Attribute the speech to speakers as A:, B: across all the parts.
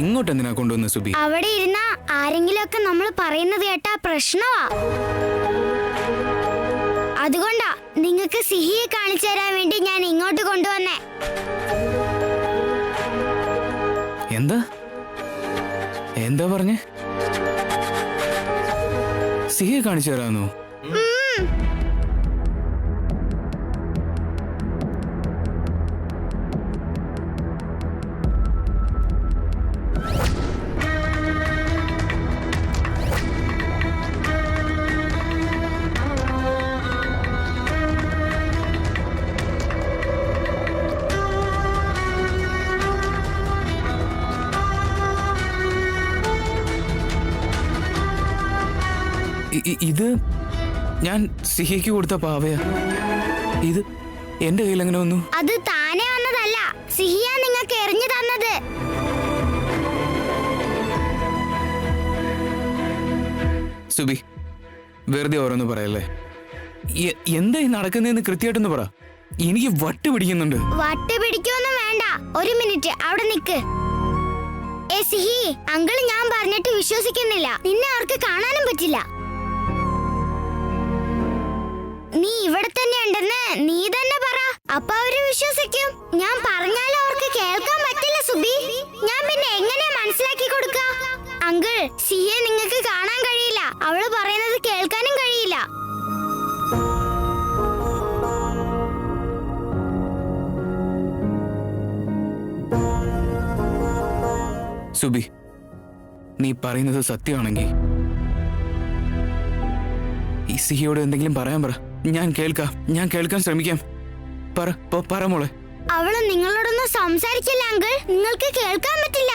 A: ഇങ്ങോട്ട് എന്തിനാ കൊണ്ടുവന്ന സുബി?
B: അവിടെ ഇരുന്ന ആരെങ്കിലും ഒക്കെ നമ്മൾ പറയുന്നത് കേട്ടാ പ്രശ്നമാ. അതുകൊണ്ടാ നിങ്ങൾക്ക് സിഹിയെ കാണിച്ചു തരാൻ വേണ്ടി ഞാൻ ഇങ്ങോട്ട് കൊണ്ടുവന്നേ.
A: എന്താ എന്താ പറഞ്ഞേ? സിഹിയെ കാണിച്ചു തരാന്നോ? ഇത് ഞാൻ സിഹിക്ക് കൊടുത്ത പാവയാ. ഇത് എന്റെ കയ്യിൽ എങ്ങനെ വന്നു?
B: അത് താനെ വന്നതല്ല, സിഹിയാ നിങ്ങൾക്ക് എറിഞ്ഞു തന്നത്.
A: സുബി, വെറുതെ ഓരോന്ന് പറയല്ലേ. എന്തായി നടക്കുന്നതെന്ന് കൃത്യമായിട്ടൊന്ന് പറ. എനിക്ക് വട്ട് പിടിക്കുന്നുണ്ട്.
B: വട്ട് പിടിക്കൊന്നും വേണ്ട, ഒരു മിനിറ്റ് അവിടെ നിക്ക്. സിഹി, അങ്കിൾ ഞാൻ പറഞ്ഞിട്ട് വിശ്വസിക്കുന്നില്ല. നിന്നെ അവർക്ക് കാണാനും പറ്റില്ല. നീ ഇവിടെ തന്നെ ഉണ്ടെന്ന് നീ തന്നെ പറ, അപ്പൊ അവര് വിശ്വസിക്കും. ഞാൻ പറഞ്ഞാലും അവർക്ക് കേൾക്കാൻ പറ്റില്ല സുബി. ഞാൻ പിന്നെ എങ്ങനെ മനസ്സിലാക്കി കൊടുക്ക? അങ്കിൾ, സിഹിയെ നിങ്ങൾക്ക് കാണാൻ കഴിയില്ല, അവള് പറയുന്നത് കേൾക്കാനും കഴിയില്ല.
A: സുബി, നീ പറയുന്നത് സത്യമാണെങ്കിൽ ഈ സിഹിയോട് എന്തെങ്കിലും പറയാൻ പറ. ഞാൻ കേൾക്കാൻ ശ്രമിക്കാം. പറ മോളെ.
B: അവള് നിങ്ങളോടൊന്നും സംസാരിച്ചില്ല അങ്കിൾ, നിങ്ങൾക്ക് കേൾക്കാൻ പറ്റില്ല.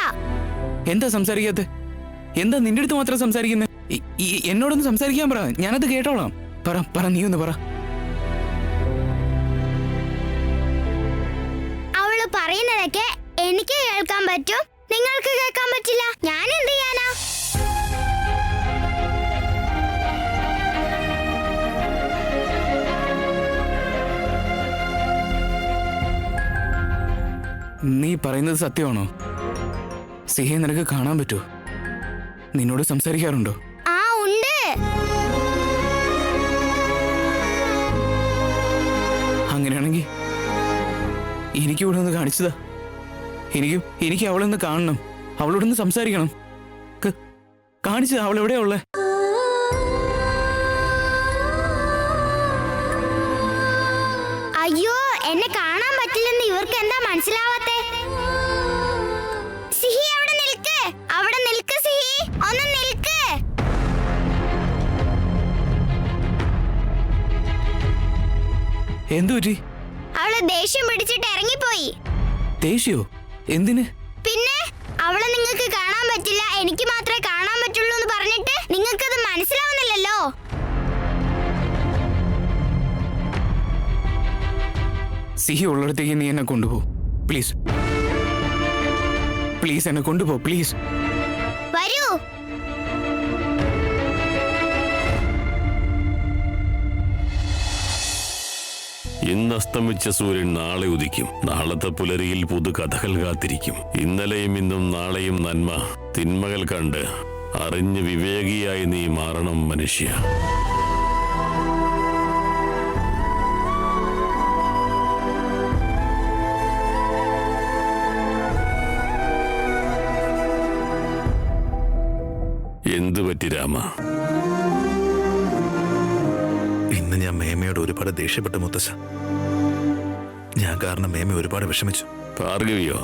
A: എന്താ സംസാരിക്കാത്ത? എന്താ നിന്റെ അടുത്ത് മാത്രം സംസാരിക്കുന്നത്? എന്നോടൊന്ന് സംസാരിക്കാൻ പറ, ഞാനത് കേട്ടോളാം. പറ നീ ഒന്ന് പറ.
B: അവള് പറയുന്നതൊക്കെ എനിക്ക് കേൾക്കാൻ പറ്റും, നിങ്ങൾക്ക് കേൾക്കാൻ പറ്റില്ല. ഞാൻ എന്ത് ചെയ്യാനാ?
A: നീ പറയുന്നത് സത്യമാണോ? സിഹിയെ നിനക്ക് കാണാൻ പറ്റുമോ? നിന്നോട് സംസാരിക്കാറുണ്ടോ?
B: ആ, ഉണ്ട്.
A: അങ്ങനെയാണെങ്കിൽ എനിക്കിവിടെ ഒന്ന് കാണിച്ചതാ. എനിക്ക് അവളൊന്ന് കാണണം, അവളോടൊന്ന് സംസാരിക്കണം. കാണിച്ചതാ. അവൾ എവിടെയാ ഉള്ളേ?
B: അയ്യോ, എന്നെ കാണാൻ പറ്റില്ലെന്ന് ഇവർക്ക് എന്താ മനസ്സിലാവാത്തെ? സിഹി, അവിടെ നിൽക്ക് സിഹി, ഒന്ന് നിൽക്ക്.
A: എന്തു പറ്റി?
B: അവള് ദേഷ്യം പിടിച്ചിട്ട് ഇറങ്ങിപ്പോയി.
A: ദേഷ്യോ? എന്തിന്?
B: പിന്നെ അവളെ നിങ്ങൾക്ക് കാണാൻ പറ്റില്ല, എനിക്ക് മാത്രമേ കാണാൻ പറ്റുള്ളൂ എന്ന് പറഞ്ഞിട്ട് നിങ്ങൾക്കത് മനസ്സിലാവുന്നില്ലല്ലോ.
A: സിഹി ഉള്ളിടത്തേക്ക് നീ എന്നെ കൊണ്ടുപോ പ്ലീസ്. എന്നെ കൊണ്ടുപോ പ്ലീസ്.
B: വരൂ.
C: ഇന്ന് അസ്തമിച്ച സൂര്യൻ നാളെ ഉദിക്കും. നാളത്തെ പുലരിയിൽ പുതുകഥകൾ കാത്തിരിക്കും. ഇന്നലെയും ഇന്നും നാളെയും നന്മ തിന്മകൾ കണ്ട് അറിഞ്ഞ് വിവേകിയായി നീ മാറണം മനുഷ്യ. എന്തു പറ്റി രാമ?
D: ഇന്ന് ഞാൻ മേമയോട് ഒരുപാട് ദേഷ്യപ്പെട്ടു മുത്തശ്ശ. ഞാൻ കാരണം മേമ ഒരുപാട് വിഷമിച്ചു.
C: ഭാർഗവിയോ?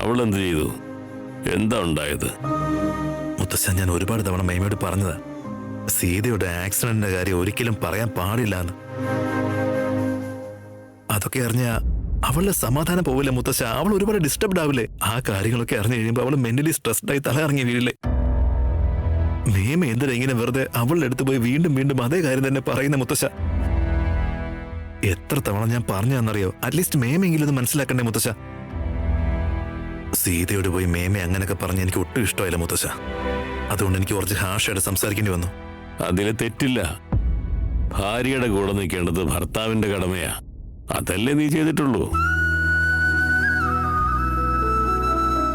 C: അവൾ എന്ത് ചെയ്തു? എന്താ ഉണ്ടായത്?
D: മുത്തശ്ശ, ഞാൻ ഒരുപാട് തവണ മേമയോട് പറഞ്ഞതാ, സീതയുടെ ആക്സിഡന്റിന്റെ കാര്യം ഒരിക്കലും പറയാൻ പാടില്ല എന്ന്. അതൊക്കെ അറിഞ്ഞ അവളുടെ സമാധാനം പോവില്ല മുത്തശ്ശ. അവൾ ഒരുപാട് ഡിസ്റ്റർബ്ഡ് ആവില്ലേ? ആ കാര്യങ്ങളൊക്കെ അറിഞ്ഞു കഴിയുമ്പോൾ അവൾ മെന്റലി സ്ട്രെസ്ഡ് ആയി തല ഇറങ്ങി വീഴില്ലേ? മേമ എന്തിനാ ഇങ്ങനെ വെറുതെ അവളുടെ അടുത്ത് പോയി വീണ്ടും വീണ്ടും അതേ കാര്യം തന്നെ പറയുന്ന മുത്തശ്ശ? എത്ര തവണ ഞാൻ പറഞ്ഞെന്നറിയോ? അറ്റ്ലീസ്റ്റ് മേമെങ്കിലും ഇത് മനസ്സിലാക്കണ്ടേ മുത്തശ്ശ? സീതയോട് പോയി മേമ അങ്ങനെയൊക്കെ പറഞ്ഞ് എനിക്ക് ഒട്ടും ഇഷ്ടമായില്ല മുത്തശ്ശ. അതുകൊണ്ട് എനിക്ക് കുറച്ച് ഹാഷായിട്ട് സംസാരിക്കേണ്ടി വന്നു.
C: അതിൽ തെറ്റില്ല. ഭാര്യയുടെ കൂടെ നിൽക്കേണ്ടത് ഭർത്താവിന്റെ കടമയാ. അതല്ലേ നീ ചെയ്തിട്ടുള്ളൂ.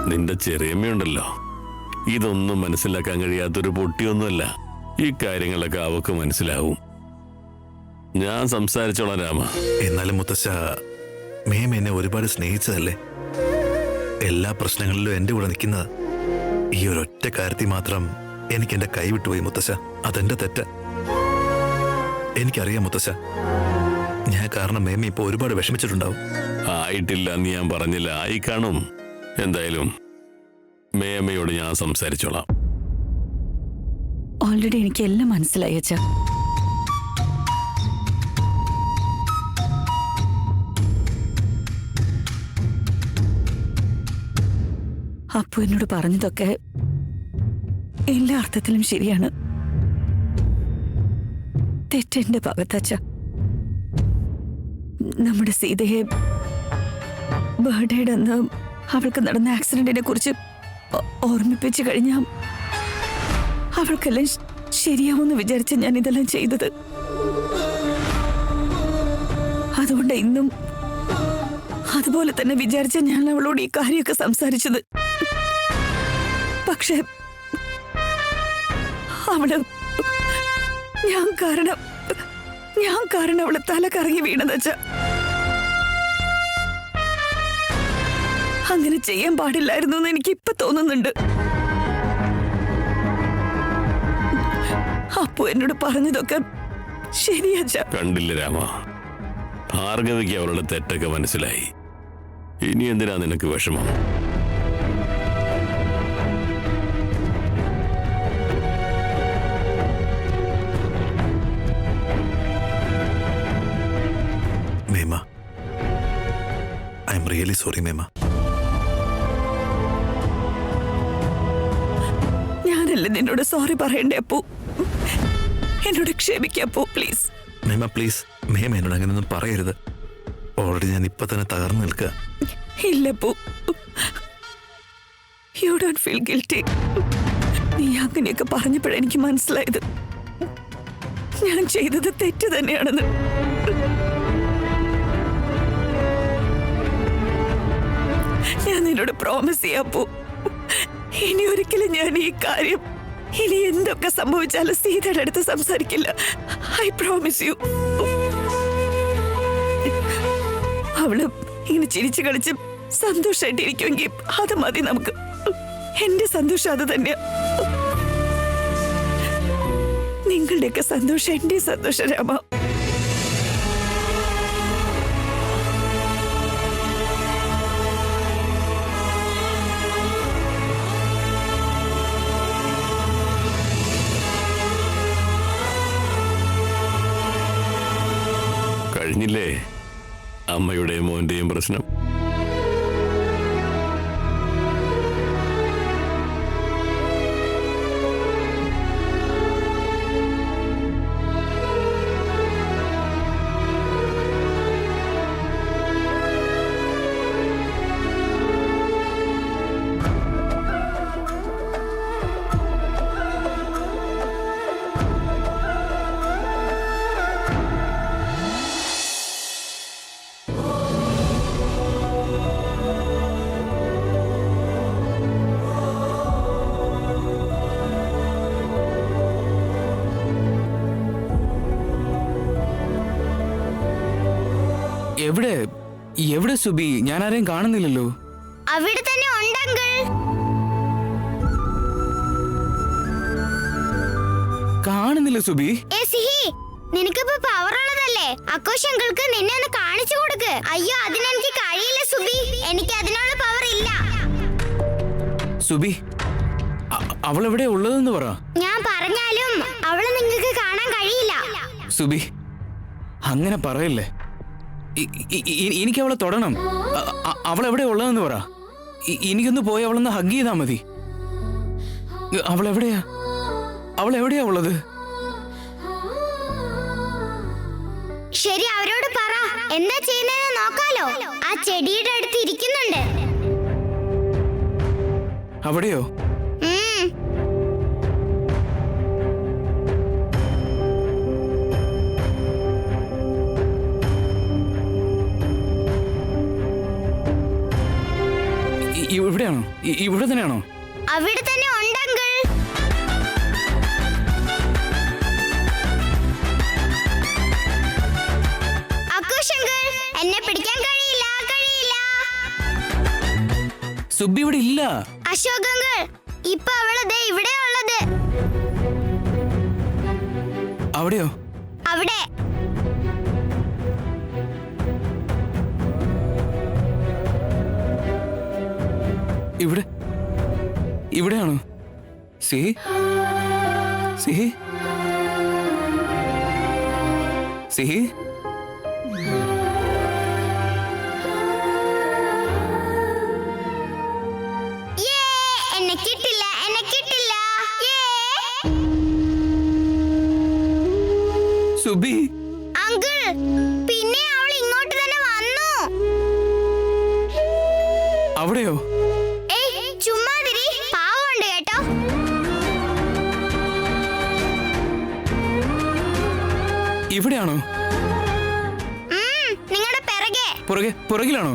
C: നിന്റെ ചെറിയമ്മയുണ്ടല്ലോ, ഇതൊന്നും മനസ്സിലാക്കാൻ കഴിയാത്തൊരു പൊട്ടിയൊന്നുമല്ല. ഈ കാര്യങ്ങളൊക്കെ അവക്ക് മനസ്സിലാവും. ഞാൻ സംസാരിച്ചോളാം രാമ.
D: എന്നാലും മുത്തശ്ശ, മേം എന്നെ ഒരുപാട് സ്നേഹിച്ചതല്ലേ? എല്ലാ പ്രശ്നങ്ങളിലും എന്റെ കൂടെ നിൽക്കുന്നത്. ഈ ഒരൊറ്റ കാര്യത്തിൽ മാത്രം എനിക്ക് എന്റെ കൈ വിട്ടുപോയി മുത്തശ്ശ. അതെന്റെ തെറ്റ്. എനിക്കറിയാം മുത്തശ്ശ, ഞാൻ കാരണം മേമ ഇപ്പൊ ഒരുപാട് വിഷമിച്ചിട്ടുണ്ടാവും.
C: ആയിട്ടില്ല എന്ന് ഞാൻ പറഞ്ഞില്ല, ആയി കാണും. എന്തായാലും മേമയോട് ഞാൻ സംസാരിച്ചോളാം.
E: ഓൾറെഡി എനിക്ക് എല്ലാം മനസ്സിലായി അച്ഛാ. അപ്പു എന്നോട് പറഞ്ഞതൊക്കെ എല്ലാ അർത്ഥത്തിലും ശരിയാണ്. തെറ്റെന്റെ ഭാഗത്തച്ഛ. നമ്മുടെ സീതയെ ബർത്ത്ഡേയുടെ അന്ന് അവൾക്ക് നടന്ന ആക്സിഡന്റിനെ കുറിച്ച് ഓർമ്മിപ്പിച്ചു കഴിഞ്ഞാൽ അവൾക്കെല്ലാം ശരിയാവുമെന്ന് വിചാരിച്ച ഞാൻ ഇതെല്ലാം ചെയ്തത്. അതുകൊണ്ട് ഇന്നും അതുപോലെ തന്നെ വിചാരിച്ച ഞാൻ അവളോട് ഈ കാര്യമൊക്കെ സംസാരിച്ചത്. പക്ഷെ അവള് ഞാൻ കാരണം അവള് തല കറങ്ങി വീണതച്ച. അങ്ങനെ ചെയ്യാൻ പാടില്ലായിരുന്നു എന്ന് എനിക്ക് ഇപ്പൊ തോന്നുന്നുണ്ട്. അപ്പു എന്നോട് പറഞ്ഞതൊക്കെ ശരിയച്ച.
C: കണ്ടില്ല രാമ, ഭാർഗവിക്ക് അവളുടെ തെറ്റൊക്കെ മനസ്സിലായി. ഇനി എന്തിനാ നിനക്ക് വിഷമം?
D: മേമ, ഐ എം റിയലി സോറി മേമ.
E: ഞാനല്ലേ നിന്നോട് സോറി പറയണ്ടേ അപ്പു? എന്നോട് ക്ഷമിക്കപ്പോ പ്ലീസ്.
D: മേമ പ്ലീസ്, മേമ എന്നോട് അങ്ങനെയൊന്നും പറയരുത്. ഓൾറെഡി ഞാൻ ഇപ്പൊ തന്നെ തകർന്നു നിൽക്കുക.
E: ഇല്ലപ്പോ, യു ഡോണ്ട് ഫീൽ ഗിൽറ്റി. നീ അങ്ങനെയൊക്കെ പറഞ്ഞപ്പോഴെനിക്ക് മനസ്സിലായത് ഞാൻ ചെയ്തത് തെറ്റ് തന്നെയാണെന്ന്. ഞാൻ നിന്നോട് പ്രോമിസ് ചെയ്യാപ്പോ, ഇനി ഒരിക്കലും ഞാൻ ഈ കാര്യം, ഇനി എന്തൊക്കെ സംഭവിച്ചാലും സീതയുടെ അടുത്ത് സംസാരിക്കില്ല. I promise U. അവള് ഇങ്ങനെ ചിരിച്ചു കളിച്ച് സന്തോഷമായിട്ടിരിക്കുമെങ്കിൽ അത് മതി നമുക്ക്. എന്റെ സന്തോഷം അത് തന്നെയാ. നിങ്ങളുടെയൊക്കെ സന്തോഷം എന്റെ സന്തോഷം രാമ.
C: കഴിഞ്ഞില്ലേ അമ്മയുടെയും മോന്റെയും പ്രശ്നം?
A: എവിടെ എവിടെ സുബി? ഞാൻ ആരെയും കാണുന്നില്ലല്ലോ.
B: അവിടെ തന്നെ ഉണ്ടങ്കിൾ.
A: കാണുന്നില്ല സുബി.
B: നിനക്കിപ്പോ പവർ ഉള്ളതല്ലേ? അക്കോഷ് അങ്കിൾക്ക് നിന്നെ ഒന്ന് കാണിച്ചു കൊടുക്ക്. അയ്യോ, അതിനെനിക്ക് കഴിയില്ല സുബി. എനിക്ക് അതിനുള്ള പവർ ഇല്ല.
A: സുബി, അവൾ എവിടെ ഉള്ളതെന്ന് പറ.
B: ഞാൻ പറഞ്ഞാലും അവളെ നിങ്ങൾക്ക് കാണാൻ കഴിയില്ല.
A: സുബി, അങ്ങനെ പറയല്ലേ. എനിക്ക് അവളെ തൊടണം. അവൾ എവിടെ ഉള്ളതെന്ന് പറ. എനിക്കൊന്ന് പോയി അവളൊന്ന് ഹഗ് ചെയ്താ മതി. അവളെവിടെയാ ഉള്ളത്?
B: ശരി, അവരോട് പറ. എന്താ ചെയ്യുന്നതെന്ന് നോക്കാലോ. ആ ചെടിയുടെ അടുത്ത് ഇരിക്കുന്നുണ്ട്.
A: അവിടെയോ? ഇവിടെയാണോ? ഇവിടെ തന്നെയാണോ?
B: അവിടെ തന്നെ ഉണ്ട് അങ്കിൾ. ആഘോഷ് അങ്കിൾ, എന്നെ പിടിക്കാൻ കഴിയില്ല.
A: സുബി ഇവിടെ ഇല്ല.
B: അശോക് അങ്കിൾ, ഇപ്പൊ അവള് ദേ ഇവിടെ ഉള്ളത്.
A: അവിടെയോ?
B: അവിടെ.
A: ഇവിടെയാണോ? സിഹി സിഹി സിഹി
B: എന്നെ കിട്ടില്ല.
A: സുബി.
B: അങ്കിൾ, പിന്നെ അവൾ ഇങ്ങോട്ട് തന്നെ വന്നു.
A: അവിടെയോ?
B: ചുമ്മാതിരി, പാവമുണ്ട് കേട്ടോ.
A: ഇവിടെയാണോ?
B: നിങ്ങളുടെ
A: പുറകിലാണോ?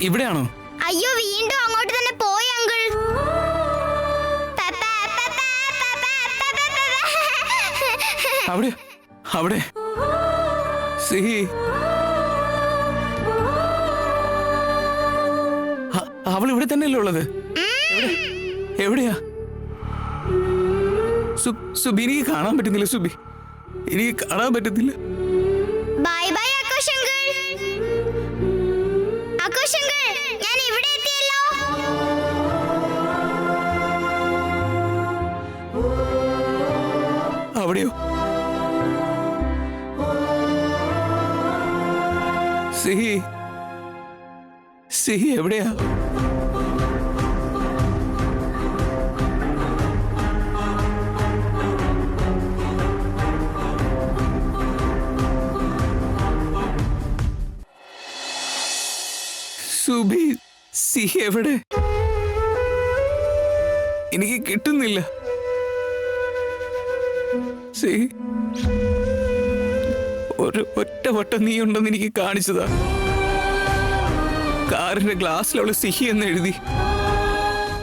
A: ഇവിടെയാണോ?
B: അയ്യോ, വീണ്ടും അങ്ങോട്ട് തന്നെ പോയി അങ്കിൾ.
A: അവിടെ സിഹി. അവൾ ഇവിടെ തന്നെയല്ലേ ഉള്ളത്? എവിടെയാ? സുബി, എനിക്ക് കാണാൻ പറ്റുന്നില്ല. സുബി, എനിക്ക് കാണാൻ പറ്റുന്നില്ല.
B: Bye bye Aghosh uncle. Aghosh uncle, ഞാൻ ഇവിടെ എത്തിയല്ലോ.
A: അവിടെയോ? സിഹി എവിടെയാ? സുബി, സിഹി എവിടെ? എനിക്ക് കിട്ടുന്നില്ല. സിഹി, ഒറ്റ വട്ടം നീ ഉണ്ടെന്ന് എനിക്ക് കാണിച്ചതാ. കാറിന്റെ ഗ്ലാസ്സിലുള്ള സിഹി എന്ന് എഴുതി.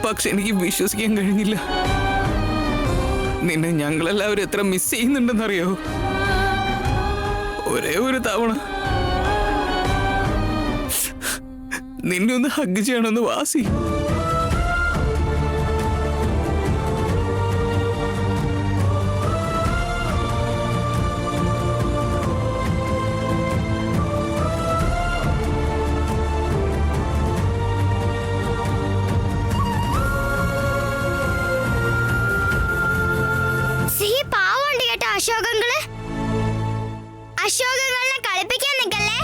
A: പക്ഷെ എനിക്ക് വിശ്വസിക്കാൻ കഴിഞ്ഞില്ല. നിന്നെ ഞങ്ങളെല്ലാവരും എത്ര മിസ് ചെയ്യുന്നുണ്ടെന്നറിയോ? ഒരേ ഒരു തവണ നിന്നെ ഒന്ന് ഹഗ് ചെയ്യണമെന്ന് വാസി.
B: അശോകങ്ങളെ കളിപ്പിക്കാൻ നിൽക്കല്ലേ.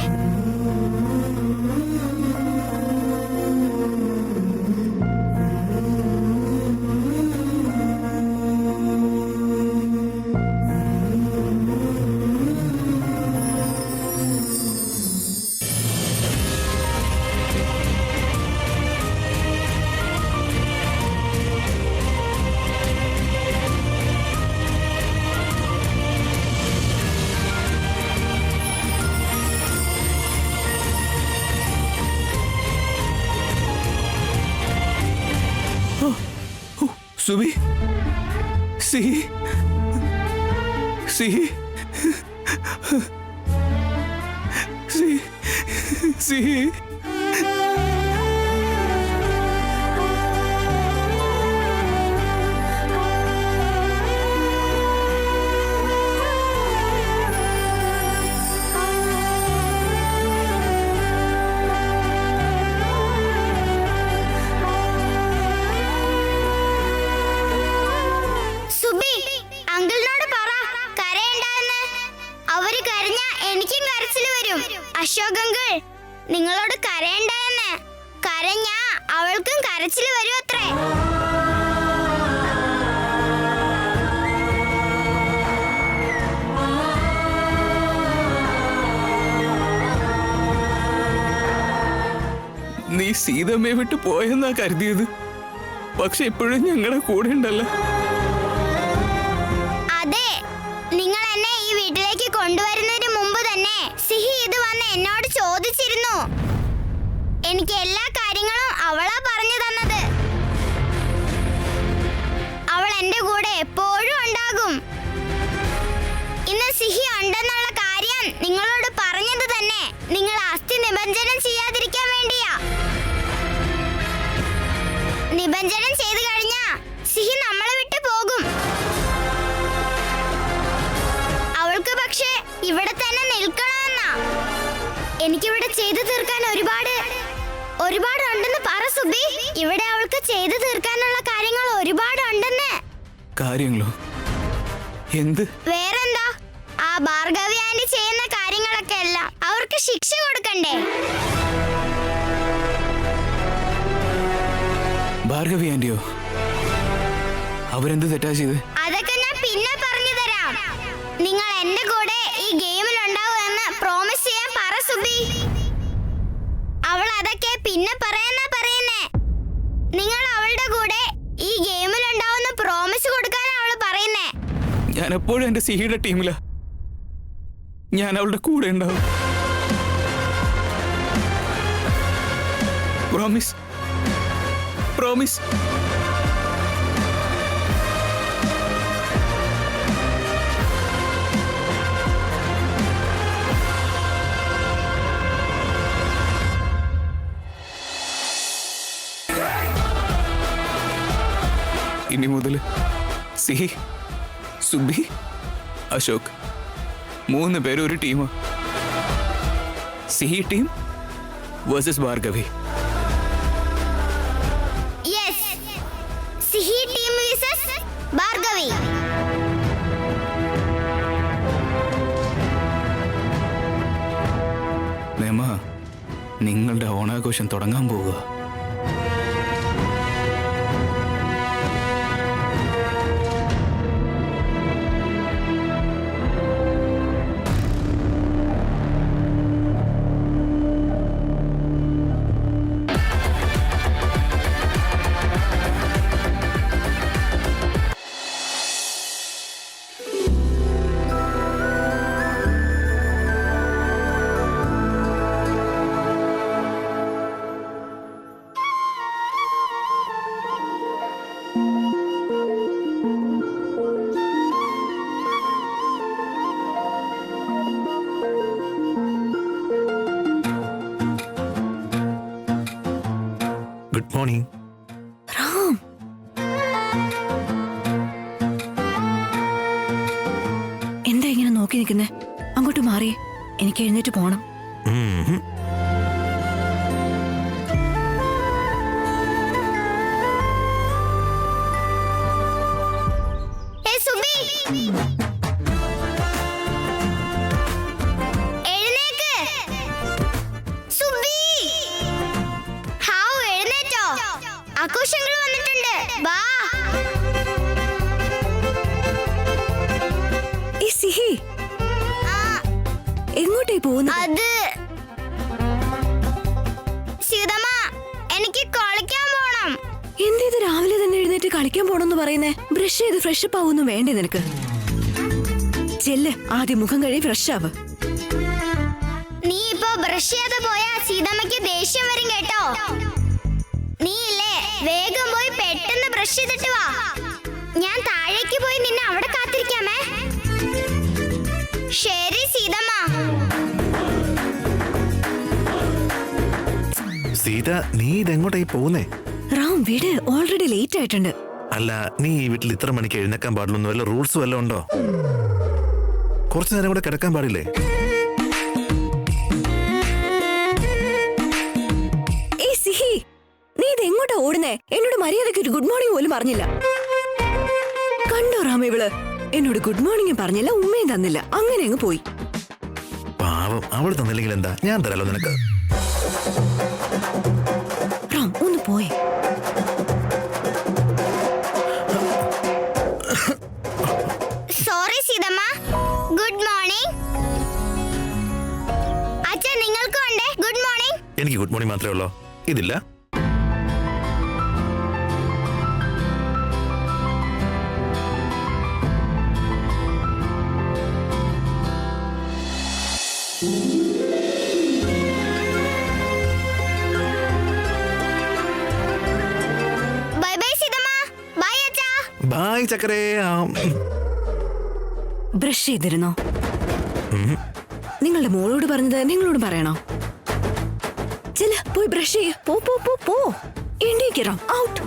A: സുബി, സിഹി, സിഹി, സിഹി.
B: അശോക് അങ്കിൾ, നിങ്ങളോട് കരയണ്ടെന്ന്. കരഞ്ഞാ അവൾക്കും കരച്ചിൽ വരും അത്രേ.
A: നീ സീതമ്മയെ വിട്ട് പോയെന്നാ കരുതിയത്. പക്ഷെ ഇപ്പോഴും ഞങ്ങളുടെ കൂടെ ഉണ്ടല്ലോ.
B: അതെ, നിങ്ങൾ എന്നെ ഈ വീട്ടിലേക്ക് കൊണ്ടുവരുന്നതിന് മുമ്പ് തന്നെ സിഹി ഇത് വന്ന് എന്നോട് ചോദിച്ചിരുന്നു. എനിക്ക് എല്ലാ കാര്യങ്ങളും ഒരുപാടുണ്ടെന്ന് പറ സുബി. ഇവിടെ അവൾക്ക് ചെയ്തു തീർക്കാനുള്ള കാര്യങ്ങൾ ഒരുപാടുണ്ടെന്ന്.
A: കാര്യങ്ങളോ? എന്ത്?
B: വേറെന്താ, ആ ഭാർഗവി ആന്റി ചെയ്യുന്ന കാര്യങ്ങളൊക്കെ എല്ലാം അവർക്ക് ശിക്ഷ കൊടുക്കണ്ടേ?
A: ഭാർഗവി ആന്റിയോ? അവരെന്ത് തെറ്റാ ചെയ്ത്?
B: അതൊക്കെ ഞാൻ പിന്നെ പറഞ്ഞു തരാം. നിങ്ങൾ എന്റെ കൂടെ ഈ ഗെയിമിൽ ഉണ്ടാവുമെന്ന് പ്രോമിസ് ചെയ്യാൻ പറ സുബി. അവൾ അതൊക്കെ പിന്നെ പറയാനാ പറയുന്നേ. നിങ്ങൾ അവളുടെ കൂടെ ഈ ഗെയിമിൽ ഉണ്ടാവുന്ന പ്രോമിസ് കൊടുക്കാനാ അവള് പറയുന്നേ.
A: ഞാൻ എപ്പോഴും എന്റെ സിഹിയുടെ ടീമിലാ. ഞാൻ അവളുടെ കൂടെ ഉണ്ടാവും. Promise, promise. ഇനി മുതൽ സിഹി, സുബി, അശോക് 3 പേര് ഒരു ടീമാ. Sihi team versus Bhargavi.
B: Yes, Sihi team versus Bhargavi.
A: നേമ, നിങ്ങളുടെ ഓണാഘോഷം തുടങ്ങാൻ പോവുക.
D: Good morning.
E: റാം, എന്താ ഇങ്ങനെ നോക്കി നിൽക്കുന്നേ? അങ്ങോട്ട് മാറിയേ, എനിക്ക് എഴുന്നേറ്റ് പോണം.
B: ആഘോഷങ്ങൾ വന്നിട്ടുണ്ട്, വാ.
E: ഈ സിഹി എങ്ങോട്ടേ പോകുന്നത്?
B: അത് സീതമ്മ, എനിക്ക് കളിക്കാൻ പോണം.
E: എന്തേത് രാവിലെ തന്നെ എഴുന്നേറ്റ് കളിക്കാൻ പോണെന്ന് പറയുന്നേ? ബ്രഷ് ചെയ്ത് ഫ്രഷ് അപ്പ് ആവൊന്നും വേണ്ടേ നിനക്ക്? ചെല്ല്, ആദ്യം മുഖം കഴുകി ഫ്രഷ് ആവ്.
B: നീ ഇപ്പൊ ബ്രഷ് ചെയ്യാതെ പോയാ സീതമ്മയ്ക്ക് ദേഷ്യം വരും കേട്ടോ. നീ ഇല്ലേ, വേഗം പോയി പെട്ടെന്ന് ബ്രഷ് ചെയ്തിട്ട് വാ. ഞാൻ താഴേക്ക് പോയി നിന്നെ അവിടെ കാത്തിരിക്കാമേ. ശരി സീതമ്മ.
D: സീത, നീ ഇതെങ്ങോട്ടായി പോകുന്നേ?
E: റാം, വീട് ഓൾറെഡി ലേറ്റ് ആയിട്ടുണ്ട്.
D: അല്ല, നീ ഈ വീട്ടിൽ ഇത്ര മണിക്ക് എഴുന്നേക്കാൻ പാടില്ലെന്ന് വല്ല റൂൾസ് വല്ലതും ഉണ്ടോ? കുറച്ചു നേരം കൂടെ കിടക്കാൻ പാടില്ലേ?
E: ഏയ് സിഹി, നീ ഇത് എങ്ങോട്ടാ ഓടുന്നേ? എന്നോട് മര്യാദയ്ക്ക് ഒരു ഗുഡ് മോർണിംഗ് പോലും പറഞ്ഞില്ല. കണ്ടോ റാം, ഇവള് എന്നോട് ഗുഡ് മോർണിംഗ് പറഞ്ഞില്ല, ഉമ്മയും തന്നില്ല, അങ്ങനെ അങ്ങ് പോയി.
D: പാവം, അവൾ തന്നില്ലെങ്കിൽ എന്താ, ഞാൻ തരാലോ നിനക്ക്.
E: റാം, ഒന്ന് പോയേ.
B: സോറി സീതമ്മ. Good morning. അച്ഛാ, നിങ്ങൾക്കും ഉണ്ടേ ഗുഡ് മോർണിംഗ്?
D: എനിക്ക് ഗുഡ് മോർണിംഗ് മാത്രമേ ഉള്ളൂ, ഇതില്ല.
B: Bye bye Seethamma. ബൈ അച്ഛാ.
D: ബായ് ചക്കരേ.
E: ബ്രഷ് ചെയ്തിരുന്നോ? നിങ്ങളുടെ മോളോട് പറഞ്ഞത് നിങ്ങളോട് പറയണോ? ചെല്ല്, പോയി ബ്രഷ് ചെയ്യ. പോ പോ പോ പോ. എണീക്ക് റാം, ഔട്ട്.